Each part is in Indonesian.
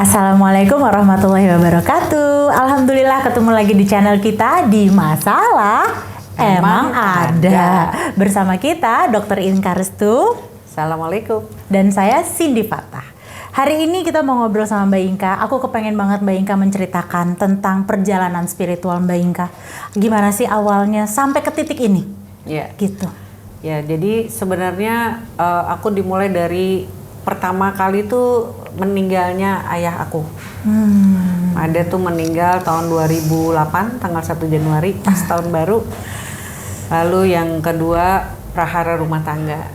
Assalamualaikum warahmatullahi wabarakatuh. Alhamdulillah ketemu lagi di channel kita di Masalah Emang Ada. Bersama kita Dr. Inka Restu. Assalamualaikum. Dan saya Cindy Fatah. Hari ini kita mau ngobrol sama Mbak Inka. Aku kepengen banget Mbak Inka menceritakan tentang perjalanan spiritual Mbak Inka. Gimana sih awalnya sampai ke titik ini? Ya. Gitu. Ya, jadi sebenarnya aku dimulai dari pertama kali tuh meninggalnya ayah aku. Ada tuh meninggal tahun 2008 tanggal 1 Januari pas tahun baru. Lalu yang kedua prahara rumah tangga.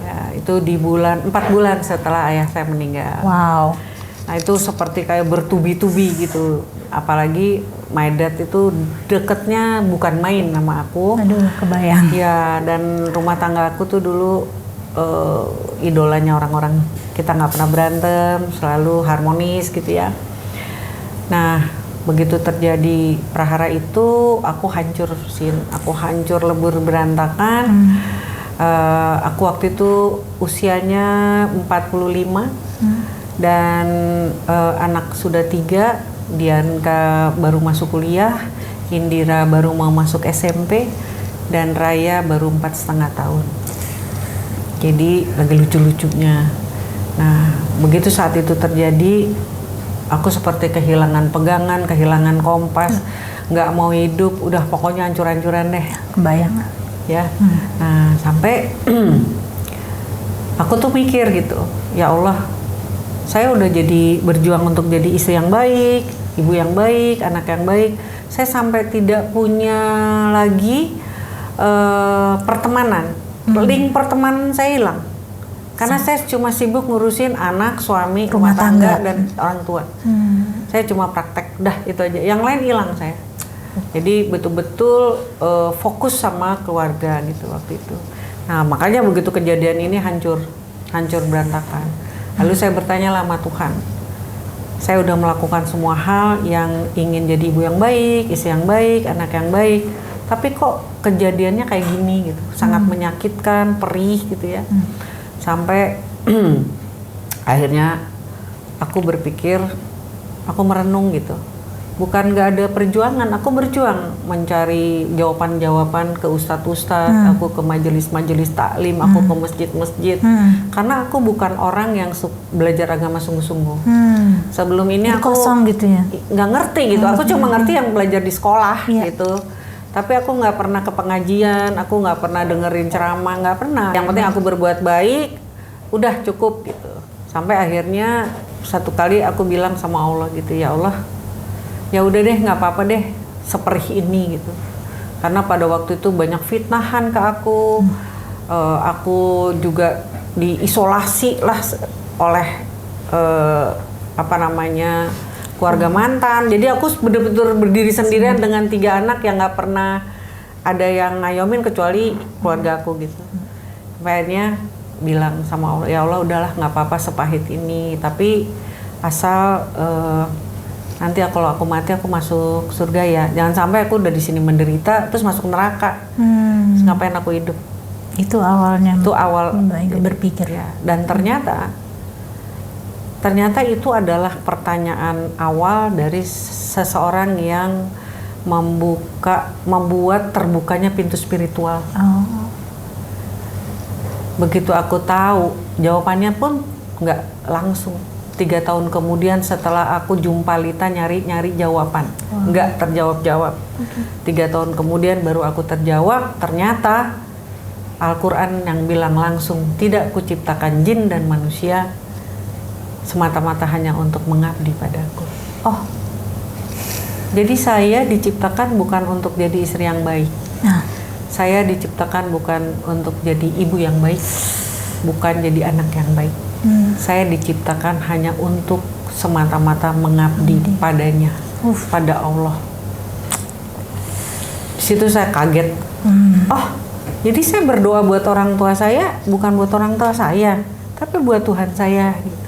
Ya, itu di 4 bulan setelah ayah saya meninggal. Wow. Nah, itu seperti kayak bertubi-tubi gitu. Apalagi my dad itu deketnya bukan main sama aku. Aduh, kebayang. Ya, dan rumah tangga aku tuh dulu idolanya orang-orang. Kita nggak pernah berantem, selalu harmonis gitu ya. Nah, begitu terjadi prahara itu, aku hancur, aku hancur lebur berantakan. Aku waktu itu usianya 45 dan anak sudah 3, Dianka baru masuk kuliah, Indira baru mau masuk SMP, dan Raya baru 4,5 tahun. Jadi lagi lucu-lucunya. Nah, begitu saat itu terjadi, aku seperti kehilangan pegangan, kehilangan kompas, nggak mau hidup, udah pokoknya hancur-hancuran deh. Kebayang. Ya. Nah, sampai aku tuh mikir gitu, ya Allah, saya udah jadi berjuang untuk jadi istri yang baik, ibu yang baik, anak yang baik. Saya sampai tidak punya lagi pertemanan. Link pertemanan saya hilang. Karena saya cuma sibuk ngurusin anak, suami, rumah tangga, dan orang tua. Saya cuma praktek, dah itu aja. Yang lain hilang saya. Jadi betul-betul fokus sama keluarga gitu waktu itu. Nah, makanya begitu kejadian ini hancur berantakan. Lalu saya bertanya sama Tuhan. Saya udah melakukan semua hal yang ingin jadi ibu yang baik, istri yang baik, anak yang baik. Tapi kok kejadiannya kayak gini gitu, sangat menyakitkan, perih gitu ya. Sampai akhirnya aku berpikir, aku merenung gitu. Bukan gak ada perjuangan, aku berjuang mencari jawaban-jawaban ke ustadz-ustadz, aku ke majelis-majelis taklim, aku ke masjid-masjid. Karena aku bukan orang yang belajar agama sungguh-sungguh. Sebelum ini aku kosong gitu ya? Nggak ngerti gitu, aku cuma ngerti yang belajar di sekolah gitu. Tapi aku nggak pernah ke pengajian, aku nggak pernah dengerin ceramah, nggak pernah. Yang penting aku berbuat baik, udah cukup gitu. Sampai akhirnya satu kali aku bilang sama Allah gitu, ya Allah, ya udah deh, nggak apa-apa deh, seperih ini gitu. Karena pada waktu itu banyak fitnahan ke aku juga diisolasi lah oleh keluarga mantan. Jadi aku betul-betul berdiri sendirian dengan 3 anak yang nggak pernah ada yang ngayomin kecuali keluarga aku gitu. Akhirnya bilang sama Allah, ya Allah udahlah nggak apa-apa sepahit ini, tapi asal nanti kalau aku mati aku masuk surga ya. Jangan sampai aku udah di sini menderita terus masuk neraka. Terus ngapain aku hidup? Itu awalnya. Itu awal berpikir ya. Dan ternyata itu adalah pertanyaan awal dari seseorang yang membuat terbukanya pintu spiritual. Begitu aku tahu, jawabannya pun nggak langsung. 3 tahun kemudian setelah aku jumpa Lita nyari jawaban, nggak terjawab. 3 tahun kemudian baru aku terjawab. Ternyata Al-Quran yang bilang langsung, tidak kuciptakan jin dan manusia semata-mata hanya untuk mengabdi padaku. Oh, jadi saya diciptakan bukan untuk jadi istri yang baik. Saya diciptakan bukan untuk jadi ibu yang baik, bukan jadi anak yang baik. Saya diciptakan hanya untuk semata-mata mengabdi padanya, pada Allah. Di situ saya kaget. Oh, jadi saya berdoa buat orang tua saya, bukan buat orang tua saya, tapi buat Tuhan saya gitu.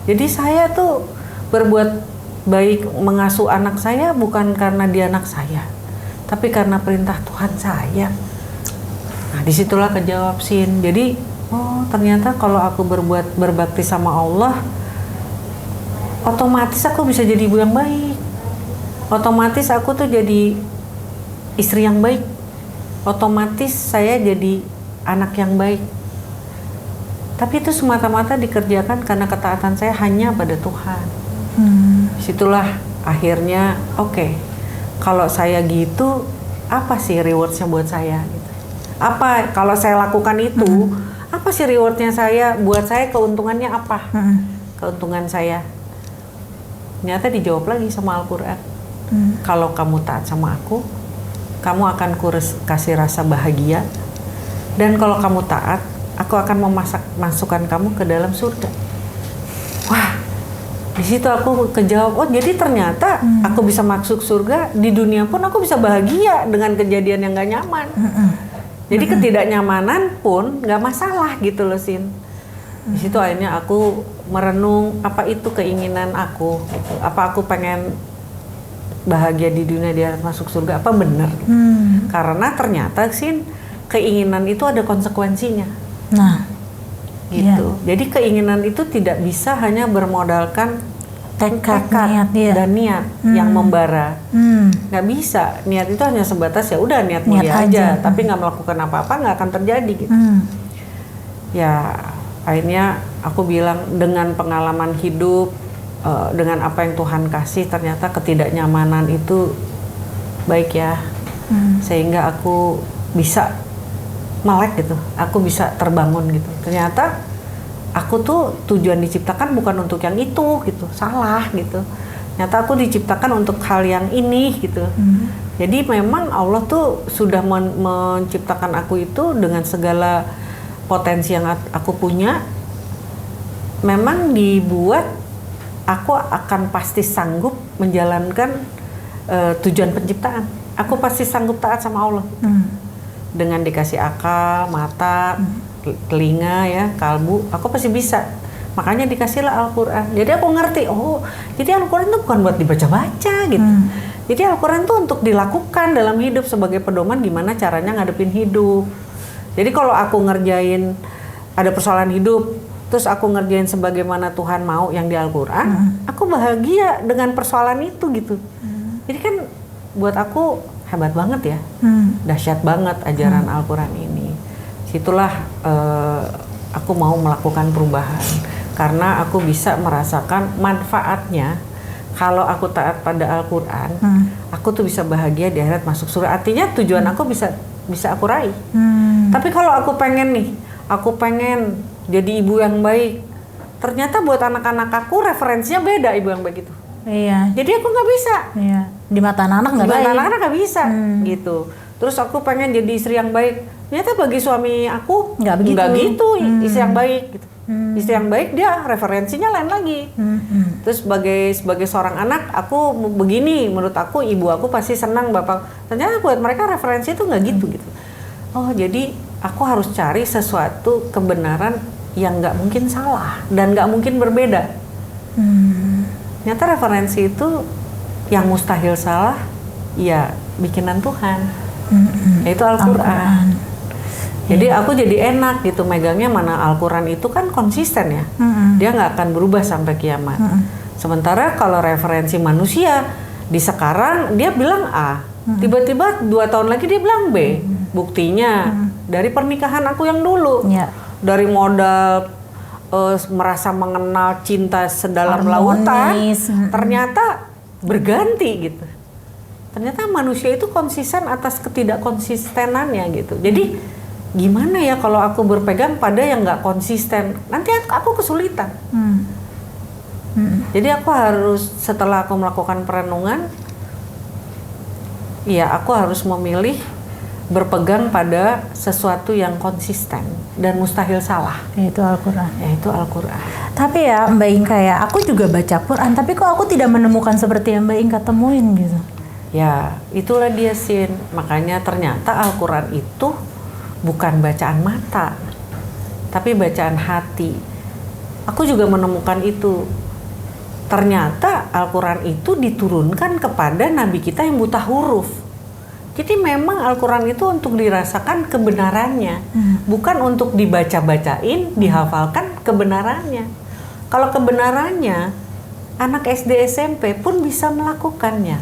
Jadi saya tuh berbuat baik mengasuh anak saya bukan karena dia anak saya, tapi karena perintah Tuhan saya. Nah, disitulah kejawab Sin. Jadi, oh ternyata kalau aku berbakti sama Allah, otomatis aku bisa jadi ibu yang baik. Otomatis aku tuh jadi istri yang baik. Otomatis saya jadi anak yang baik. Tapi itu semata-mata dikerjakan karena ketaatan saya hanya pada Tuhan. Situlah akhirnya oke, kalau saya gitu apa sih rewardnya buat saya gitu. Apa kalau saya lakukan itu, apa sih rewardnya saya buat saya, keuntungannya apa? Keuntungan saya ternyata dijawab lagi sama Al-Quran. Kalau kamu taat sama aku, kamu akan kasih rasa bahagia, dan kalau kamu taat, aku akan masukkan kamu ke dalam surga. Wah, di situ aku kejawab, oh jadi ternyata aku bisa masuk surga, di dunia pun aku bisa bahagia dengan kejadian yang gak nyaman. Jadi ketidaknyamanan pun gak masalah gitu loh, Sin. Di situ akhirnya aku merenung, apa itu keinginan aku gitu. Apa aku pengen bahagia di dunia, dia masuk surga, apa benar? Karena ternyata, Sin, keinginan itu ada konsekuensinya. Nah, gitu. Jadi keinginan itu tidak bisa hanya bermodalkan tekad dan niat yang membara. Nggak bisa. Niat itu hanya sebatas ya udah niat mulia aja, tapi nggak melakukan apa-apa, nggak akan terjadi gitu. Ya akhirnya aku bilang, dengan pengalaman hidup, dengan apa yang Tuhan kasih, ternyata ketidaknyamanan itu baik ya, sehingga aku bisa melek gitu, aku bisa terbangun gitu. Ternyata aku tuh tujuan diciptakan bukan untuk yang itu gitu, salah gitu. Ternyata aku diciptakan untuk hal yang ini gitu. Jadi memang Allah tuh sudah menciptakan aku itu dengan segala potensi yang aku punya. Memang dibuat aku akan pasti sanggup menjalankan tujuan penciptaan. Aku pasti sanggup taat sama Allah. Dengan dikasih akal, mata, telinga ya, kalbu, aku pasti bisa. Makanya dikasihlah Al-Quran. Jadi aku ngerti, oh jadi Al-Quran itu bukan buat dibaca-baca gitu. Jadi Al-Quran itu untuk dilakukan dalam hidup sebagai pedoman gimana caranya ngadepin hidup. Jadi kalau aku ngerjain, ada persoalan hidup, terus aku ngerjain sebagaimana Tuhan mau yang di Al-Quran, aku bahagia dengan persoalan itu gitu. Jadi kan buat aku hebat banget ya, dahsyat banget ajaran Al-Quran ini. Situlah aku mau melakukan perubahan, karena aku bisa merasakan manfaatnya. Kalau aku taat pada Al-Quran, aku tuh bisa bahagia di akhirat, masuk surga. Artinya tujuan aku bisa aku raih. Tapi kalau aku pengen jadi ibu yang baik, ternyata buat anak-anak aku referensinya beda ibu yang baik itu. Iya. Jadi aku nggak bisa. Iya. Di mata anak-anak nggak baik. Di mata anak-anak nggak bisa, gitu. Terus aku pengen jadi istri yang baik. Ternyata bagi suami aku nggak begitu. Istri yang baik. Gitu. Istri yang baik dia referensinya lain lagi. Terus sebagai seorang anak, aku begini. Menurut aku ibu aku pasti senang bapak. Ternyata buat mereka referensi itu nggak gitu gitu. Oh jadi aku harus cari sesuatu kebenaran yang nggak mungkin salah dan nggak mungkin berbeda. Ternyata referensi itu yang mustahil salah, ya bikinan Tuhan, yaitu Al-Quran. Jadi aku jadi enak gitu megangnya, mana Al-Quran itu kan konsisten ya, dia nggak akan berubah sampai kiamat. Sementara kalau referensi manusia di sekarang dia bilang A, tiba-tiba 2 tahun lagi dia bilang B. Buktinya dari pernikahan aku yang dulu, dari modal merasa mengenal cinta sedalam lautan, ternyata berganti gitu. Ternyata manusia itu konsisten atas ketidakkonsistenannya gitu. Jadi gimana ya kalau aku berpegang pada yang nggak konsisten, nanti aku kesulitan. Jadi aku harus, setelah aku melakukan perenungan, ya aku harus memilih berpegang pada sesuatu yang konsisten dan mustahil salah, yaitu Al-Quran. Yaitu Al-Quran. Tapi ya Mbak Inka ya, aku juga baca Quran, tapi kok aku tidak menemukan seperti yang Mbak Inka temuin gitu. Ya, itulah dia, Sin. Makanya ternyata Al-Quran itu bukan bacaan mata, tapi bacaan hati. Aku juga menemukan itu. Ternyata Al-Quran itu diturunkan kepada Nabi kita yang buta huruf. Jadi memang Al-Quran itu untuk dirasakan kebenarannya, bukan untuk dibaca-bacain, dihafalkan kebenarannya. Kalau kebenarannya Anak SD SMP pun bisa melakukannya.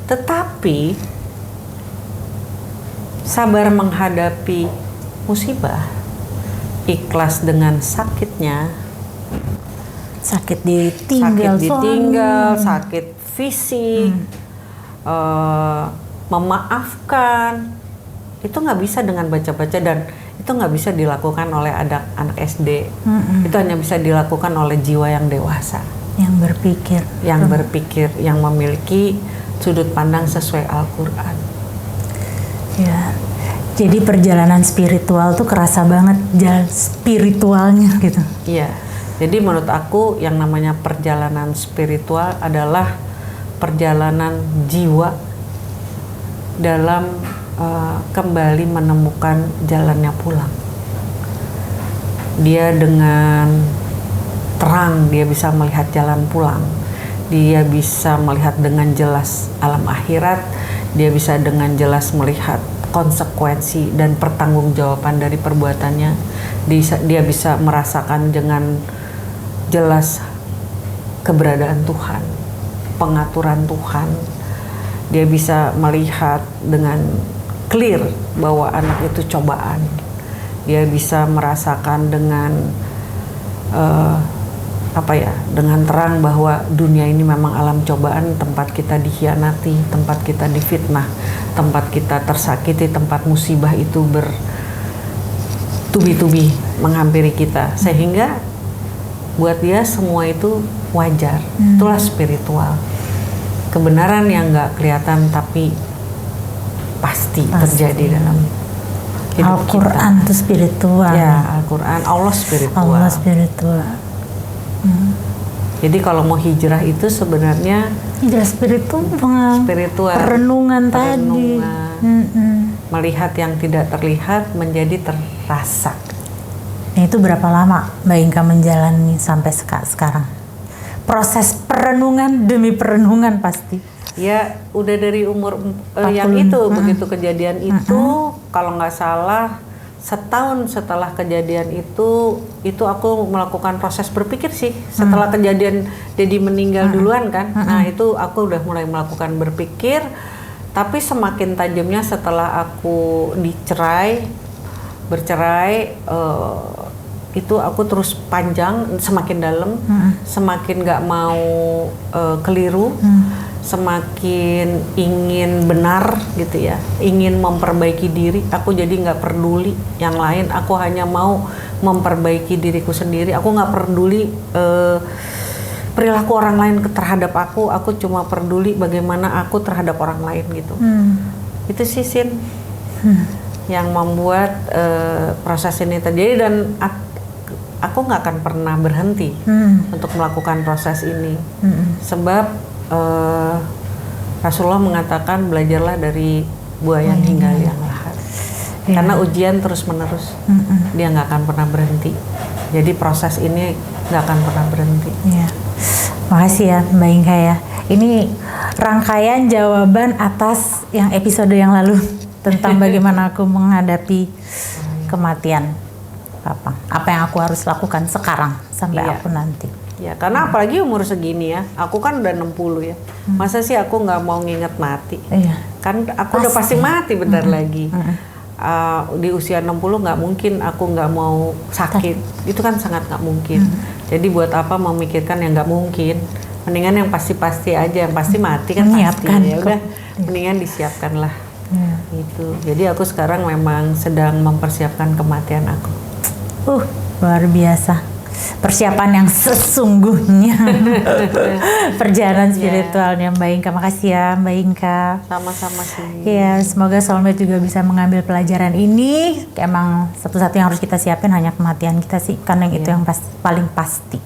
Tetapi sabar menghadapi musibah, ikhlas dengan sakitnya, Sakit ditinggal, sakit fisik, memaafkan, itu nggak bisa dengan baca-baca, dan itu nggak bisa dilakukan oleh anak SD. Itu hanya bisa dilakukan oleh jiwa yang dewasa, yang berpikir, yang memiliki sudut pandang sesuai Al-Quran. Ya, jadi perjalanan spiritual tuh kerasa banget jalan spiritualnya gitu. Iya, jadi menurut aku yang namanya perjalanan spiritual adalah perjalanan jiwa dalam kembali menemukan jalannya pulang. Dia dengan terang, dia bisa melihat jalan pulang. Dia bisa melihat dengan jelas alam akhirat. Dia bisa dengan jelas melihat konsekuensi dan pertanggungjawaban dari perbuatannya. Dia bisa merasakan dengan jelas keberadaan Tuhan, pengaturan Tuhan. Dia bisa melihat dengan clear bahwa anak itu cobaan. Dia bisa merasakan dengan dengan terang bahwa dunia ini memang alam cobaan, tempat kita dikhianati, tempat kita difitnah, tempat kita tersakiti, tempat musibah itu bertubi-tubi menghampiri kita, sehingga buat dia semua itu wajar. Itulah spiritual, kebenaran yang nggak kelihatan tapi pasti terjadi dalam hidup Al-Quran itu spiritual. Ya, Al-Quran, Allah spiritual. Jadi kalau mau hijrah itu sebenarnya hijrah spiritual. Perenungan tadi. Melihat yang tidak terlihat menjadi terasa. Nah, itu berapa lama Mbak Inka menjalani sampai sekarang? Proses perenungan demi perenungan pasti. Ya, udah dari umur yang itu, begitu kejadian itu, kalau nggak salah setahun setelah kejadian itu aku melakukan proses berpikir sih. Setelah kejadian Dedi meninggal duluan kan, nah itu aku udah mulai melakukan berpikir. Tapi semakin tajamnya setelah aku bercerai, itu aku terus panjang, semakin dalam, semakin nggak mau keliru. Semakin ingin benar gitu ya, ingin memperbaiki diri. Aku jadi nggak peduli yang lain, aku hanya mau memperbaiki diriku sendiri. Aku nggak peduli perilaku orang lain terhadap aku cuma peduli bagaimana aku terhadap orang lain gitu. Itu sih Sin yang membuat proses ini terjadi, dan aku nggak akan pernah berhenti untuk melakukan proses ini. Sebab Rasulullah mengatakan belajarlah dari buaya hingga liang lahat. Karena ujian terus menerus, dia nggak akan pernah berhenti. Jadi proses ini nggak akan pernah berhenti. Ya. Makasih ya Mbak Inka ya. Ini rangkaian jawaban atas yang episode yang lalu tentang bagaimana aku menghadapi kematian Papa. Apa yang aku harus lakukan sekarang sampai aku nanti. Ya, karena apalagi umur segini ya, aku kan udah 60 ya. Masa sih aku nggak mau nginget mati? Iya. Kan aku udah pasti mati bentar lagi. Di usia 60 nggak mungkin aku nggak mau sakit. Itu kan sangat nggak mungkin. Jadi buat apa memikirkan yang nggak mungkin? Mendingan yang pasti-pasti aja, yang pasti mati kan pasti. Ya udah, mendingan disiapkan lah. Gitu. Jadi aku sekarang memang sedang mempersiapkan kematian aku. Luar biasa. Persiapan yang sesungguhnya. Perjalanan spiritualnya Mbak Inka. Makasih ya Mbak Inka. Sama-sama sih. Ya, semoga soulmate juga bisa mengambil pelajaran ini. Emang satu-satu yang harus kita siapin hanya kematian kita sih, karena itu yang paling pasti.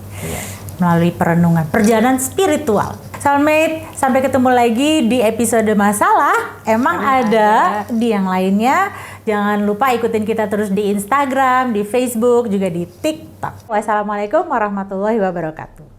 Melalui perenungan, perjalanan spiritual. Soulmate, sampai ketemu lagi di episode masalah. Emang ada di yang lainnya. Jangan lupa ikutin kita terus di Instagram, di Facebook, juga di TikTok. Wassalamualaikum warahmatullahi wabarakatuh.